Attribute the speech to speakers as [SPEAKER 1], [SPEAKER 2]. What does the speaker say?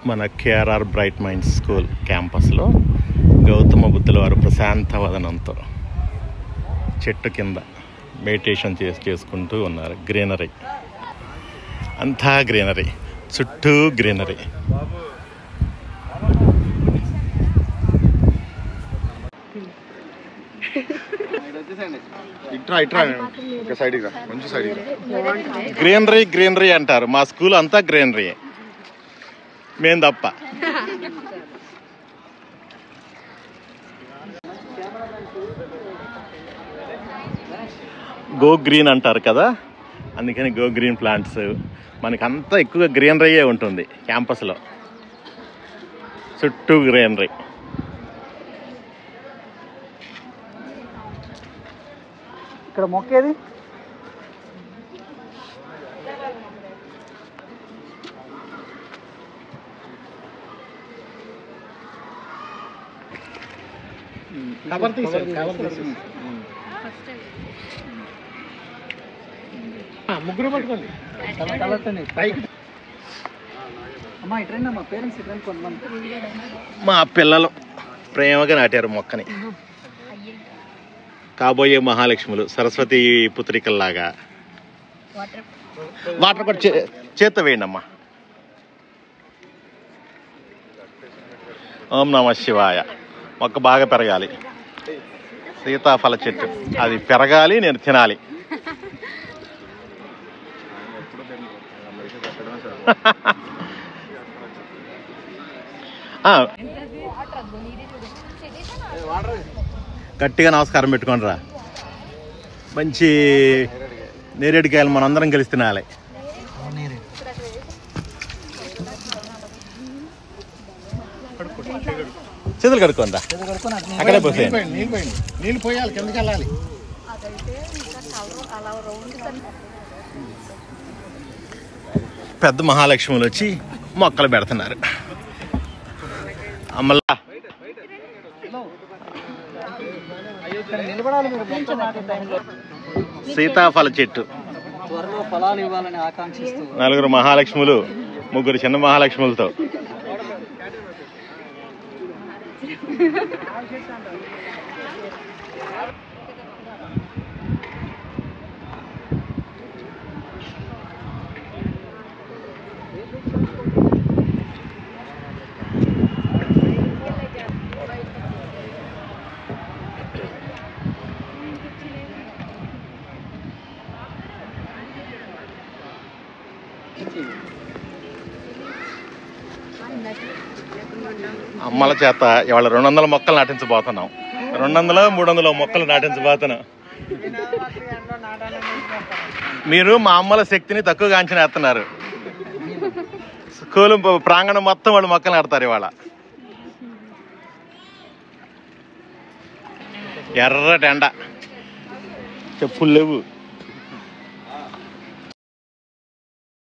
[SPEAKER 1] మన KRR bright minds school క్యాంపస్లో గౌతమ బుద్ధుల వారు ప్రశాంత వదనంతో చెట్టు కింద మెడిటేషన్ చేసుకుంటూ ఉన్నారు. గ్రీనరీ అంతా గ్రీనరీ, చుట్టూ గ్రీనరీ. గ్రీనరీ గ్రీనరీ అంటారు. మా స్కూల్ అంతా గ్రీనరీ, మేం తప్ప. గో గ్రీన్ అంటారు కదా, అందుకని గో గ్రీన్ ప్లాంట్స్. మనకంతా ఎక్కువగా గ్రీనరీయే ఉంటుంది క్యాంపస్లో, చుట్టూ గ్రీనరీ.
[SPEAKER 2] ఇక్కడ మొక్కేది
[SPEAKER 1] ముగ్గురు పట్టుకోండి. మా పిల్లలు ప్రేమగా నాటారు మొక్కని. కాబోయే మహాలక్ష్ములు, సరస్వతి పుత్రికల్లాగా. వాటర్ కూడా చేత్తో వేయండి అమ్మా. ఓం నమ శివాయ. మొక్క బాగా పెరగాలి. సీతాఫల చెట్టు, అది పెరగాలి, నేను తినాలి. గట్టిగా నమస్కారం పెట్టుకోండి రా. మంచి నేరేడుకాయలు మనందరం కలిసి తినాలి. చేతులు కడుక్కోందా, అక్కడే పోసేయండి.
[SPEAKER 2] నీళ్ళు పోయాలి, కిందకి వెళ్ళాలి.
[SPEAKER 1] పెద్ద మహాలక్ష్ములు వచ్చి మొక్కలు పెడుతున్నారు. అమ్మలా సీతాఫల చెట్టు. నలుగురు మహాలక్ష్ములు, ముగ్గురు చిన్న మహాలక్ష్ములతో. అమ్మల చేత ఇవాళ 200 మొక్కలు నాటించబోతున్నాం. 200-300 మొక్కలు నాటించబోతున్నాం. మీరు మా అమ్మల శక్తిని తక్కువగా అంచనా వేస్తున్నారు. స్కూలు ప్రాంగణం మొత్తం వాళ్ళు మొక్కలు నాటుతారు ఇవాళ. ఎర్రటి ఎండ, చెప్పులు లేవు.